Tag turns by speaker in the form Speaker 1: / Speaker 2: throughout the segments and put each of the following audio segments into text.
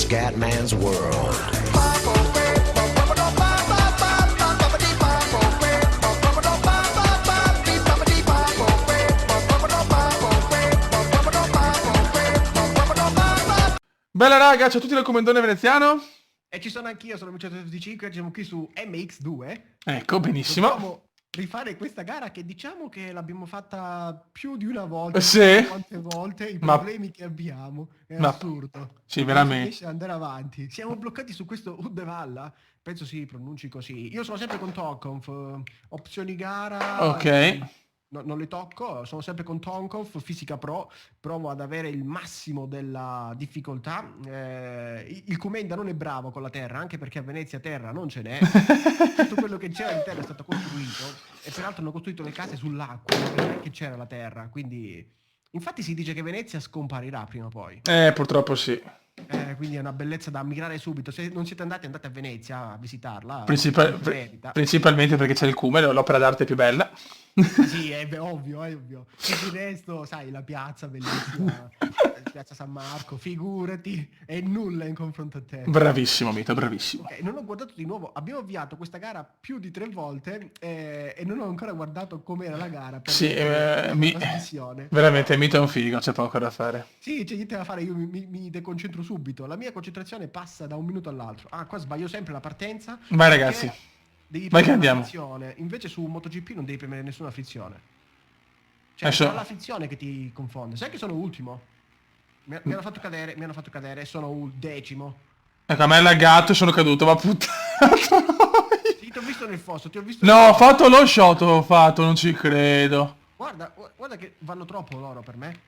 Speaker 1: Scatman's World.
Speaker 2: Bella raga, ciao a tutti dal Comandone Veneziano.
Speaker 3: E ci sono anch'io, sono Luciano 25, siamo qui su MX2.
Speaker 2: Ecco, benissimo.
Speaker 3: Dobbiamo rifare questa gara che diciamo che l'abbiamo fatta più di una volta.
Speaker 2: Sì.
Speaker 3: Quante volte, i
Speaker 2: Ma-
Speaker 3: problemi che abbiamo. È
Speaker 2: ma-
Speaker 3: assurdo.
Speaker 2: sì,
Speaker 3: Non
Speaker 2: veramente.
Speaker 3: si riesce ad andare avanti. Siamo bloccati su questo Uddevalla. Penso si pronunci così. Io sono sempre con Tokonf. Opzioni gara.
Speaker 2: Ok.
Speaker 3: Non le tocco, sono sempre con Tonkov, Fisica Pro, provo ad avere il massimo della difficoltà. Il Comenda non è bravo con la terra, anche perché a Venezia terra non ce n'è. Tutto quello che c'era in terra è stato costruito e peraltro hanno costruito le case sull'acqua, non è che c'era la terra, quindi infatti si dice che Venezia scomparirà prima o poi.
Speaker 2: Purtroppo sì.
Speaker 3: Quindi è una bellezza da ammirare subito. Se non siete andati, andate a Venezia a visitarla. Merita.
Speaker 2: Principalmente perché c'è il Cume, l'opera d'arte più bella.
Speaker 3: Sì, è ovvio, è ovvio. Tutto il resto, sai, la piazza bellissima, piazza San Marco, figurati, è nulla in confronto a te.
Speaker 2: Bravissimo, Mito, bravissimo.
Speaker 3: Ok, non ho guardato di nuovo, abbiamo avviato questa gara più di 3 volte e non ho ancora guardato com'era la gara. Per
Speaker 2: Sì,
Speaker 3: la trasmissione.
Speaker 2: veramente Mito è un figo, non c'è poco da fare.
Speaker 3: Sì, c'è niente da fare, io mi deconcentro subito. La mia concentrazione passa da un minuto all'altro. Ah, qua sbaglio sempre la partenza.
Speaker 2: Vai ragazzi.
Speaker 3: perché Devi
Speaker 2: Vai che
Speaker 3: premere la
Speaker 2: andiamo.
Speaker 3: frizione. Invece su MotoGP non devi premere nessuna frizione. Cioè,
Speaker 2: Adesso-
Speaker 3: è la frizione che ti confonde. Sai che sono ultimo? Mi hanno fatto cadere, sono decimo.
Speaker 2: Ecco, a me è laggato e sono caduto, ma puttana.
Speaker 3: Sì, ti ho visto nel fosso, ti ho visto
Speaker 2: No,
Speaker 3: nel
Speaker 2: ho
Speaker 3: fosso.
Speaker 2: fatto lo shot, ho fatto, non ci credo.
Speaker 3: Guarda che vanno troppo loro per me.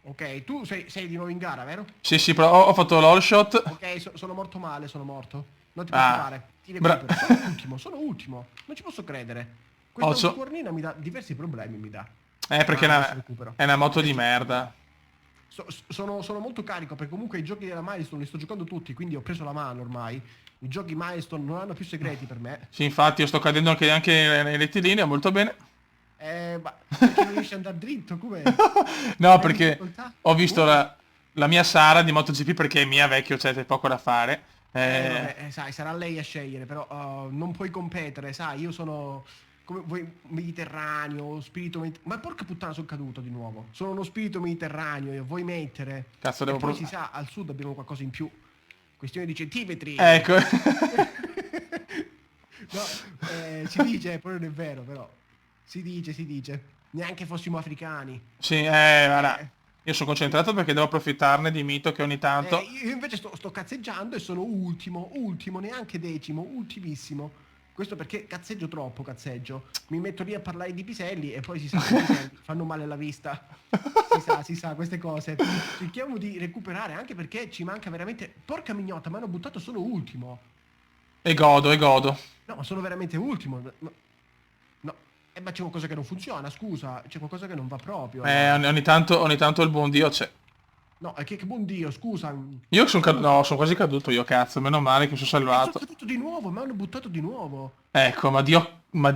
Speaker 3: Ok, tu sei di nuovo in gara, vero?
Speaker 2: Sì, sì, però ho fatto l'all shot.
Speaker 3: Ok, sono morto male, sono morto. Non ti
Speaker 2: Ah.
Speaker 3: preoccupare, ti recupero. Sono ultimo. Non ci posso credere. Questa
Speaker 2: Ozzo.
Speaker 3: autocornina mi dà diversi problemi, mi dà.
Speaker 2: Perché
Speaker 3: Adesso recupero.
Speaker 2: è una moto di merda.
Speaker 3: Sono molto carico perché comunque i giochi della Milestone li sto giocando tutti, quindi ho preso la mano ormai. I giochi Milestone non hanno più segreti per me.
Speaker 2: Sì, infatti io sto cadendo anche nei rettilinei, molto bene.
Speaker 3: Ma perché non riesci ad andare dritto? Com'è?
Speaker 2: No,
Speaker 3: Hai
Speaker 2: perché
Speaker 3: difficoltà?
Speaker 2: ho visto la mia Sara di MotoGP perché è mia vecchio, c'è poco da fare.
Speaker 3: Vabbè, sai, sarà lei a scegliere, però non puoi competere, sai, io sono come voi mediterraneo, ma porca puttana sono caduto di nuovo. Sono uno spirito mediterraneo e vuoi mettere.
Speaker 2: Cazzo,
Speaker 3: E
Speaker 2: devo
Speaker 3: poi
Speaker 2: provare.
Speaker 3: si sa, al sud abbiamo qualcosa in più. Questione di centimetri.
Speaker 2: Ecco.
Speaker 3: No, si dice, poi non è vero, però. Si dice. Neanche fossimo africani.
Speaker 2: Sì, guarda. Io sono concentrato perché devo approfittarne di Mito che ogni tanto...
Speaker 3: Io invece sto cazzeggiando e sono ultimo, neanche decimo, ultimissimo. Questo perché cazzeggio. Mi metto lì a parlare di piselli e poi si sa, i piselli fanno male alla vista. Si sa, queste cose. Cerchiamo di recuperare, anche perché ci manca veramente... Porca mignotta, mi hanno buttato solo ultimo.
Speaker 2: E godo.
Speaker 3: No, ma sono veramente ultimo. No, ma c'è qualcosa che non funziona, scusa. C'è qualcosa che non va proprio.
Speaker 2: Ogni tanto il buon Dio c'è.
Speaker 3: No, che buon Dio, scusa.
Speaker 2: Io sono sono quasi caduto io, cazzo, meno male che mi sono
Speaker 3: Sono
Speaker 2: salvato.
Speaker 3: caduto di nuovo, mi hanno buttato di nuovo.
Speaker 2: Ecco, ma Dio...
Speaker 3: Ma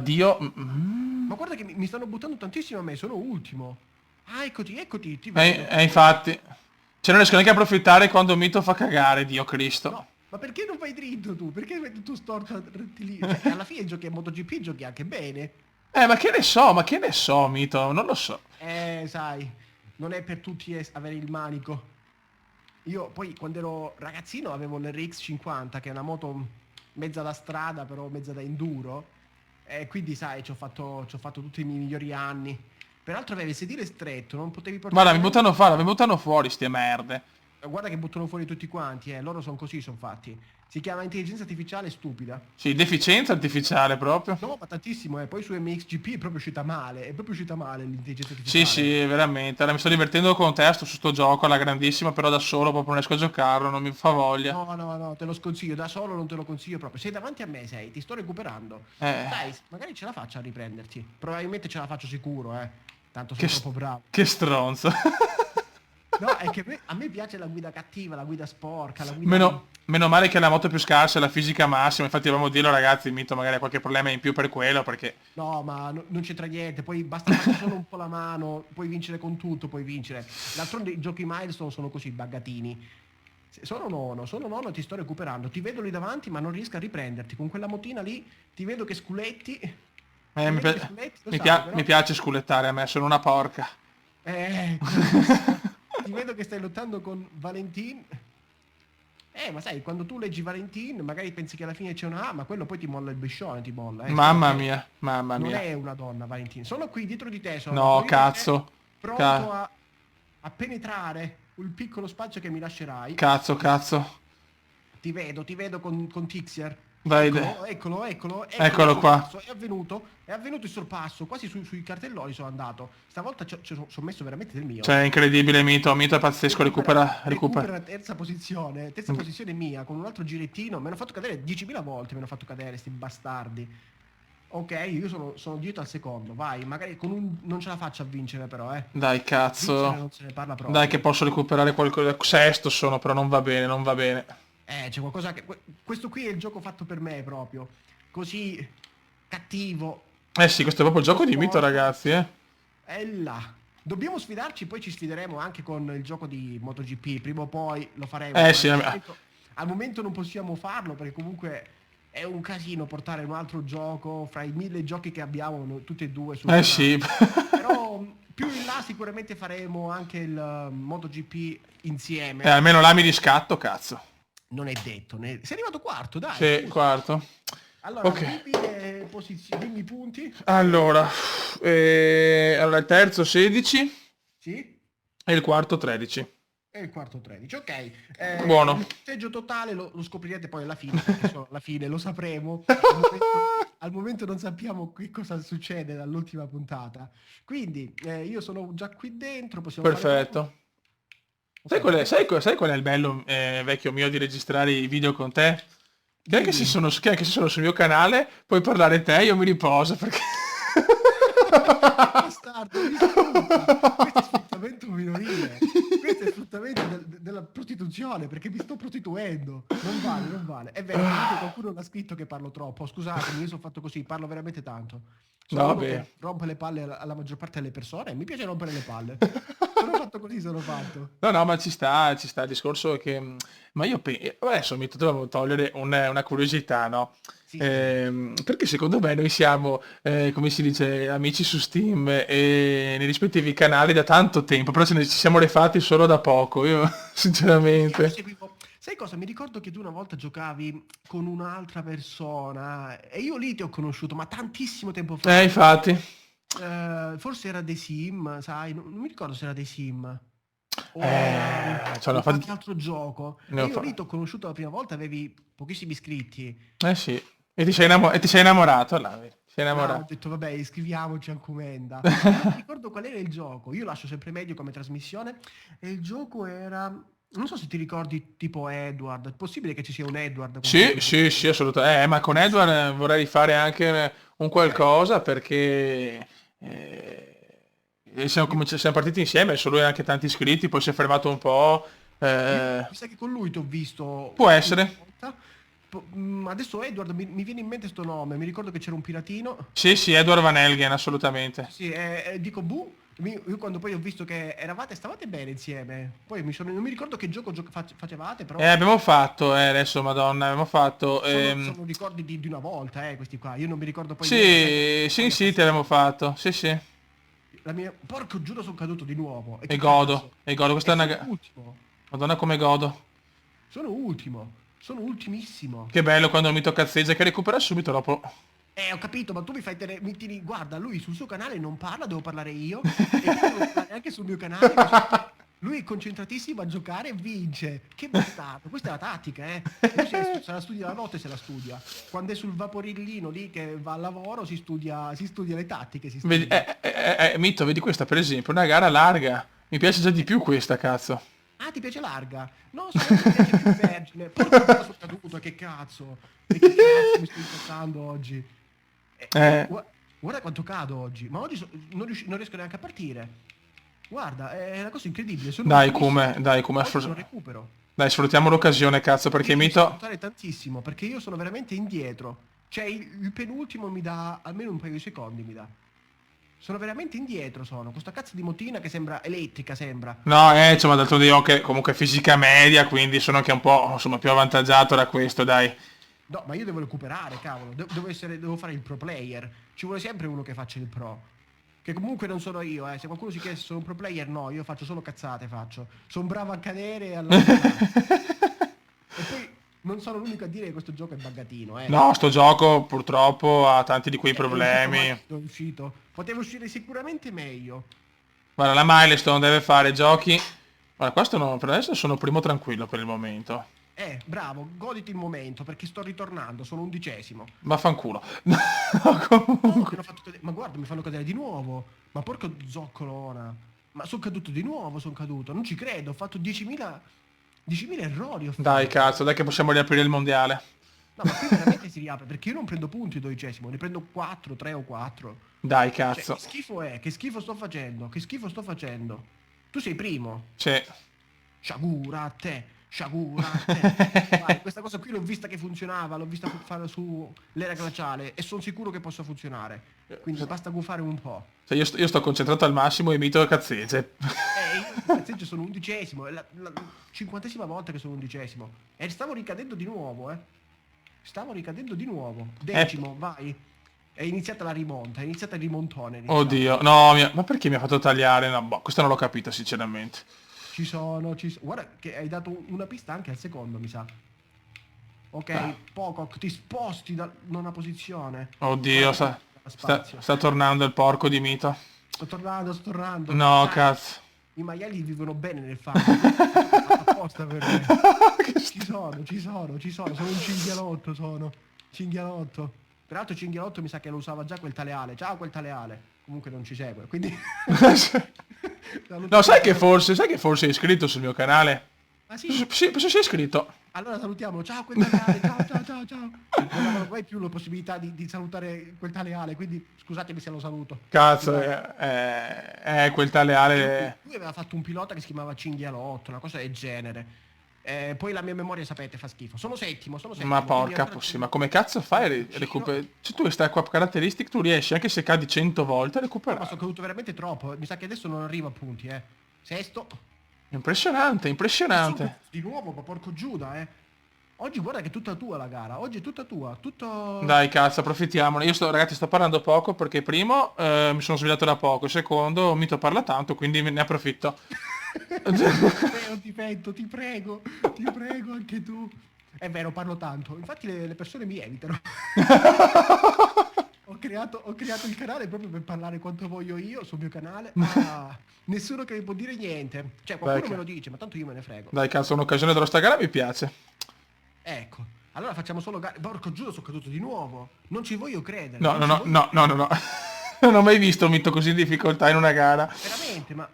Speaker 3: guarda che mi stanno buttando tantissimo a me, sono ultimo. Ah, eccoti, ti vedo.
Speaker 2: Infatti. Cioè non riesco neanche a approfittare quando Mito fa cagare, Dio Cristo.
Speaker 3: No, ma perché non vai dritto tu? Perché metti tu storto a rettilineo? Cioè, alla fine giochi a MotoGP, giochi anche bene.
Speaker 2: Ma che ne so, Mito, non lo so.
Speaker 3: Sai, non è per tutti avere il manico. Io poi quando ero ragazzino avevo l'RX50, che è una moto mezza da strada, però mezza da enduro. E quindi sai, ci ho fatto tutti i miei migliori anni. Peraltro avevi il sedile stretto, non potevi portare...
Speaker 2: Guarda, mi buttano fuori ste merde.
Speaker 3: Guarda che buttano fuori tutti quanti, loro sono così, sono fatti. Si chiama intelligenza artificiale stupida.
Speaker 2: Sì, deficienza artificiale proprio.
Speaker 3: No, ma tantissimo, poi su MXGP è proprio uscita male, l'intelligenza
Speaker 2: Sì,
Speaker 3: artificiale.
Speaker 2: sì, veramente. Allora, mi sto divertendo con te su sto gioco alla grandissima, però da solo proprio non riesco a giocarlo, non mi fa voglia.
Speaker 3: No, te lo sconsiglio, da solo non te lo consiglio proprio. Sei davanti a me, ti sto recuperando. Dai, magari ce la faccio a riprenderti. Probabilmente ce la faccio sicuro, Tanto sono troppo bravo.
Speaker 2: Che stronzo.
Speaker 3: No, è che a me piace la guida cattiva, la guida sporca, la guida...
Speaker 2: Meno male che la moto più scarsa è la fisica massima, infatti dobbiamo dirlo ragazzi, il Mito magari ha qualche problema in più per quello, perché...
Speaker 3: No, ma non c'entra niente, poi basta fare solo un po' la mano, puoi vincere con tutto, puoi vincere. D'altronde i giochi milestone sono così buggatini. Sono nono, ti sto recuperando. Ti vedo lì davanti, ma non riesco a riprenderti. Con quella motina lì ti vedo che sculetti. Lo sai, però.
Speaker 2: Mi piace sculettare a me, sono una porca.
Speaker 3: Ti vedo che stai lottando con Valentin. Ma sai, quando tu leggi Valentin, magari pensi che alla fine c'è una A, ma quello poi ti molla il bescione, ti molla.
Speaker 2: Mamma mia.
Speaker 3: Non è una donna, Valentin. Sono qui dietro di te,
Speaker 2: No, cazzo.
Speaker 3: Pronto a penetrare il piccolo spazio che mi lascerai.
Speaker 2: Cazzo.
Speaker 3: Ti vedo con Tixier.
Speaker 2: Vai, Eccolo qua.
Speaker 3: È avvenuto il sorpasso, quasi sui cartelloni sono andato. Stavolta ci ho messo veramente del mio.
Speaker 2: Cioè, incredibile, Mito è pazzesco, recupera.
Speaker 3: La terza posizione mia, con un altro girettino, mi hanno fatto cadere 10.000 volte, mi hanno fatto cadere, sti bastardi. Ok, io sono dietro al secondo, vai, magari non ce la faccio a vincere però,
Speaker 2: Dai, cazzo.
Speaker 3: Non se ne parla proprio.
Speaker 2: Dai che posso recuperare qualcosa. Sesto sono, però non va bene.
Speaker 3: C'è qualcosa che... Questo qui è il gioco fatto per me proprio. Così cattivo.
Speaker 2: Sì, questo è proprio il gioco di Mito, ragazzi,
Speaker 3: È là. Dobbiamo sfidarci, poi ci sfideremo anche con il gioco di MotoGP. Prima o poi lo faremo.
Speaker 2: Sì.
Speaker 3: Al momento non possiamo farlo perché comunque è un casino portare un altro gioco fra i 1000 giochi che abbiamo tutti e due sul
Speaker 2: sì.
Speaker 3: Però più in là sicuramente faremo anche il MotoGP insieme.
Speaker 2: Almeno là mi riscatto, cazzo.
Speaker 3: Non è detto. Sei arrivato quarto, dai.
Speaker 2: Sì, quarto.
Speaker 3: Allora,
Speaker 2: ok.
Speaker 3: dimmi i punti.
Speaker 2: Allora, il terzo 16.
Speaker 3: Sì.
Speaker 2: E il quarto 13.
Speaker 3: E il quarto 13, ok.
Speaker 2: Buono.
Speaker 3: Il punteggio totale lo scoprirete poi alla fine, perché alla fine lo sapremo. Al momento non sappiamo che cosa succede dall'ultima puntata. Quindi io sono già qui dentro, possiamo
Speaker 2: Perfetto. Sai qual è il bello, vecchio mio, di registrare i video con te? Che anche se sono sul mio canale, puoi parlare te, io mi riposo perché...
Speaker 3: Bastardo, questo è sfruttamento minorile. Questo è sfruttamento della prostituzione, perché mi sto prostituendo. Non vale. È vero, qualcuno l'ha scritto che parlo troppo. Scusatemi, io sono fatto così, parlo veramente tanto. Sono uno che rompe le palle alla maggior parte delle persone, mi piace rompere le palle. Sono fatto così, sono fatto.
Speaker 2: No, ma ci sta il discorso che... Ma io adesso mi dobbiamo togliere una curiosità, no?
Speaker 3: Sì.
Speaker 2: Perché secondo me noi siamo, come si dice, amici su Steam e nei rispettivi canali da tanto tempo, però ci siamo rifatti solo da poco, io sinceramente.
Speaker 3: Sai cosa? Mi ricordo che tu una volta giocavi con un'altra persona e io lì ti ho conosciuto, ma tantissimo tempo fa.
Speaker 2: Infatti.
Speaker 3: Forse era The Sim, sai? Non mi ricordo se era The Sim. O qualche altro gioco. Io lì ti ho conosciuto la prima volta, avevi pochissimi iscritti.
Speaker 2: Sì. E ti sei innamorato là, sei innamorato.
Speaker 3: No, ho detto vabbè, iscriviamoci al Comenda. Non ricordo qual era il gioco. Io lascio sempre meglio come trasmissione. E il gioco era... Non so se ti ricordi tipo Edward. È possibile che ci sia un Edward?
Speaker 2: Sì, assolutamente. Ma con Edward vorrei fare anche un qualcosa perché... siamo partiti insieme, solo lui ha anche tanti iscritti, poi si è fermato un po'.
Speaker 3: Mi sa che con lui ti ho visto.
Speaker 2: Può essere.
Speaker 3: Adesso Edward mi viene in mente sto nome, mi ricordo che c'era un piratino.
Speaker 2: Sì, Edward Van Helgen, assolutamente.
Speaker 3: Sì, dico io quando poi ho visto che stavate bene insieme. Poi non mi ricordo che gioco facevate, però.
Speaker 2: Abbiamo fatto, adesso madonna, abbiamo fatto.
Speaker 3: Sono ricordi di una volta, questi qua. Io non mi ricordo poi.
Speaker 2: Sì, ti abbiamo fatto. Sì.
Speaker 3: Porco giuro sono caduto di nuovo.
Speaker 2: E godo, questa è una...
Speaker 3: ultimo.
Speaker 2: Madonna come godo.
Speaker 3: Sono ultimissimo.
Speaker 2: Che bello quando mi tocca cazzeggia che recupera subito dopo.
Speaker 3: Ho capito, ma tu mi fai guarda, lui sul suo canale non parla, devo parlare io. E io devo parlare anche sul mio canale. Lui è concentratissimo a giocare e vince. Che bastardo, questa è la tattica, Lui se la studia la notte, se la studia. Quando è sul vaporillino lì che va al lavoro si studia le tattiche.
Speaker 2: Mito, vedi questa per esempio, una gara larga. Mi piace già di più questa, cazzo.
Speaker 3: Ah, ti piace larga? No, mi piace più vergine. Porca puttana, sono caduto, che cazzo. E che cazzo mi sto incazzando oggi? Guarda quanto cado oggi. Ma oggi non riesco neanche a partire. Guarda, è una cosa incredibile.
Speaker 2: Dai, come
Speaker 3: non recupero.
Speaker 2: Dai, sfruttiamo l'occasione, cazzo, perché Mito...
Speaker 3: Sfruttare tantissimo, perché io sono veramente indietro. Cioè, il penultimo mi dà almeno un paio di secondi, mi dà. Sono veramente indietro, sono. Questa cazzo di motina che sembra elettrica, sembra.
Speaker 2: No, insomma, d'altronde io ho che comunque fisica media, quindi sono anche un po', insomma, più avvantaggiato da questo, dai.
Speaker 3: No, ma io devo recuperare, cavolo. Devo fare il pro player. Ci vuole sempre uno che faccia il pro. Che comunque non sono io, eh. Se qualcuno si chiede se sono un pro player, no, io faccio solo cazzate, faccio. Sono bravo a cadere e alla E poi non sono l'unico a dire che questo gioco è buggatino, eh.
Speaker 2: No, sto gioco purtroppo ha tanti di quei
Speaker 3: È uscito
Speaker 2: problemi.
Speaker 3: male, è uscito. Poteva uscire sicuramente meglio.
Speaker 2: Guarda, la Milestone deve fare giochi. Guarda, questo no, per adesso sono primo tranquillo per il momento.
Speaker 3: Bravo, goditi il momento perché sto ritornando, sono 11°.
Speaker 2: Vaffanculo. No,
Speaker 3: Oh,
Speaker 2: comunque.
Speaker 3: ma guarda, mi fanno cadere di nuovo. Ma porco zoccolona. Ma sono caduto di nuovo, sono caduto. Non ci credo, ho fatto 10.000 errori. Ho
Speaker 2: Dai,
Speaker 3: fatto.
Speaker 2: cazzo, dai che possiamo riaprire il mondiale.
Speaker 3: No, ma qui veramente si riapre perché io non prendo punti il 12°, ne prendo 4, 3 o 4.
Speaker 2: Dai,
Speaker 3: Cioè,
Speaker 2: cazzo.
Speaker 3: che schifo è? Che schifo sto facendo? Che schifo sto facendo? Tu sei primo.
Speaker 2: Sì.
Speaker 3: Sciagura a te. Sciagura a te. Vai, questa cosa qui l'ho vista che funzionava, l'ho vista fare su l'era glaciale e sono sicuro che possa funzionare. Quindi basta gufare un po'.
Speaker 2: Cioè, io sto concentrato al massimo e imito cazzegge.
Speaker 3: Io cazzeggio sono 11°, è la 50ª volta che sono 11°. E stavo ricadendo di nuovo, eh. Stavo ricadendo di nuovo. 10°, vai. È iniziata la rimonta, è iniziata il rimontone. è iniziato.
Speaker 2: Oddio, no, ma perché mi ha fatto tagliare? No, boh, questo non l'ho capito sinceramente.
Speaker 3: Ci sono. Guarda che hai dato una pista anche al secondo, mi sa. Ok, Pocock, ti sposti da una posizione.
Speaker 2: Oddio, sta tornando il porco di Mito.
Speaker 3: Sto tornando, sto tornando.
Speaker 2: No,
Speaker 3: Sai,
Speaker 2: cazzo.
Speaker 3: i maiali vivono bene nel fango. Apposta per me. Ci sono. Sono un cinghialotto, sono. Cinghialotto. Peraltro cinghialotto mi sa che lo usava già quel taleale. Ciao quel taleale. Comunque non ci segue, quindi...
Speaker 2: No, sai che forse è iscritto sul mio canale?
Speaker 3: Ah sì?
Speaker 2: Sì, penso sia iscritto.
Speaker 3: Allora salutiamo, ciao quel taleale, ciao. Non avevo mai più la possibilità di salutare quel taleale, quindi scusatemi se lo saluto.
Speaker 2: Cazzo, è quel taleale.
Speaker 3: Lui aveva fatto un pilota che si chiamava Cinghialotto, una cosa del genere. Poi la mia memoria, sapete, fa schifo. Sono settimo.
Speaker 2: Ma
Speaker 3: quindi
Speaker 2: porca
Speaker 3: ancora
Speaker 2: pussy, ma come cazzo fai a recuperare? Se tu hai sta qua caratteristic tu riesci, anche se cadi 100 volte, a
Speaker 3: Ma
Speaker 2: recuperare.
Speaker 3: sono caduto veramente troppo. Mi sa che adesso non arrivo a punti, eh. Sesto.
Speaker 2: Impressionante.
Speaker 3: Di nuovo, ma porco Giuda, eh. Oggi guarda che è tutta tua la gara. Oggi è tutta tua. Tutto...
Speaker 2: Dai, cazzo, approfittiamone. Ragazzi, sto parlando poco perché primo mi sono svegliato da poco, secondo Mito parla tanto, quindi me ne approfitto.
Speaker 3: Ti pento, ti prego anche tu. È vero, parlo tanto. Infatti le persone mi evitano. Ho creato il canale proprio per parlare quanto voglio io sul mio canale. Nessuno che mi può dire niente. Cioè qualcuno
Speaker 2: Dai,
Speaker 3: me lo dice, ma tanto io me ne frego.
Speaker 2: Dai, cazzo, un'occasione dello sta gara mi piace.
Speaker 3: Ecco. Allora facciamo solo gare. Porco giuro, sono caduto di nuovo. Non ci voglio credere.
Speaker 2: No.
Speaker 3: non ci voglio-
Speaker 2: Non ho mai visto un Mito così in difficoltà in una gara.
Speaker 3: Veramente, ma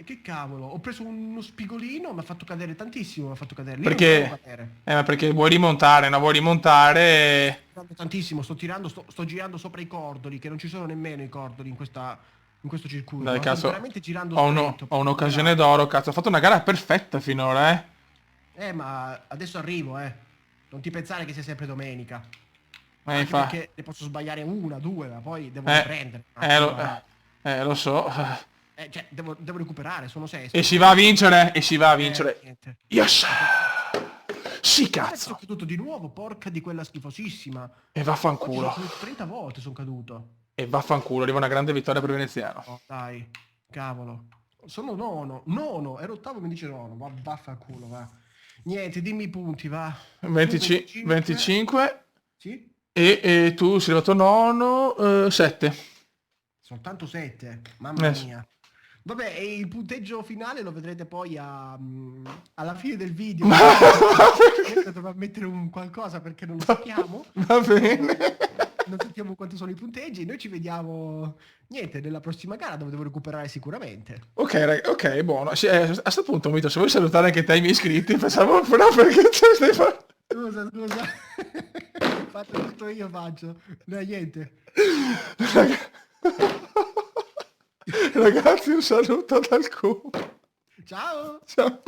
Speaker 3: che cavolo? Ho preso uno spigolino, mi ha fatto cadere tantissimo, mi ha fatto cadere. Lì non
Speaker 2: Perché?
Speaker 3: potevo cadere.
Speaker 2: Ma perché vuoi rimontare, no? Vuoi rimontare.
Speaker 3: Tantissimo, sto girando sopra i cordoli, che non ci sono nemmeno i cordoli in questo circuito.
Speaker 2: Dai,
Speaker 3: Sto
Speaker 2: cazzo.
Speaker 3: veramente girando
Speaker 2: Ho
Speaker 3: stretto.
Speaker 2: un'occasione d'oro, cazzo. Ho fatto una gara perfetta finora,
Speaker 3: Ma adesso arrivo, eh. Non ti pensare che sia sempre domenica. Anche
Speaker 2: Infatti.
Speaker 3: perché ne posso sbagliare una, due, ma poi devo
Speaker 2: Eh,
Speaker 3: riprendere.
Speaker 2: lo so.
Speaker 3: Cioè, devo recuperare, sono sesto.
Speaker 2: E si va a vincere.
Speaker 3: Niente.
Speaker 2: Yes! Sì,
Speaker 3: Guarda che
Speaker 2: cazzo.
Speaker 3: sono caduto di nuovo, porca di quella schifosissima.
Speaker 2: E
Speaker 3: Oggi
Speaker 2: vaffanculo.
Speaker 3: sono 30 volte sono caduto.
Speaker 2: E vaffanculo. Arriva una grande vittoria per Veneziano.
Speaker 3: Oh, dai, cavolo. Sono nono, ero ottavo, mi dice nono. Va, vaffanculo, va. Niente, dimmi i punti, va.
Speaker 2: 25.
Speaker 3: Sì?
Speaker 2: E tu sei arrivato nono. 7.
Speaker 3: Soltanto 7. Mamma
Speaker 2: Sì.
Speaker 3: mia. Vabbè, e il punteggio finale lo vedrete poi alla fine del video. Dovrò mettere un qualcosa perché non lo sappiamo.
Speaker 2: Va bene.
Speaker 3: Non sappiamo quanti sono i punteggi. Noi ci vediamo, niente, nella prossima gara dove devo recuperare sicuramente.
Speaker 2: Ok, buono. Sì, a questo punto, Mito, se vuoi salutare anche te i miei iscritti, facciamo però perché ce ne stai facendo.
Speaker 3: Scusa. Faccio tutto io, faccio. No, niente.
Speaker 2: Ragazzi, un saluto dal cuore.
Speaker 3: Ciao.
Speaker 2: Ciao.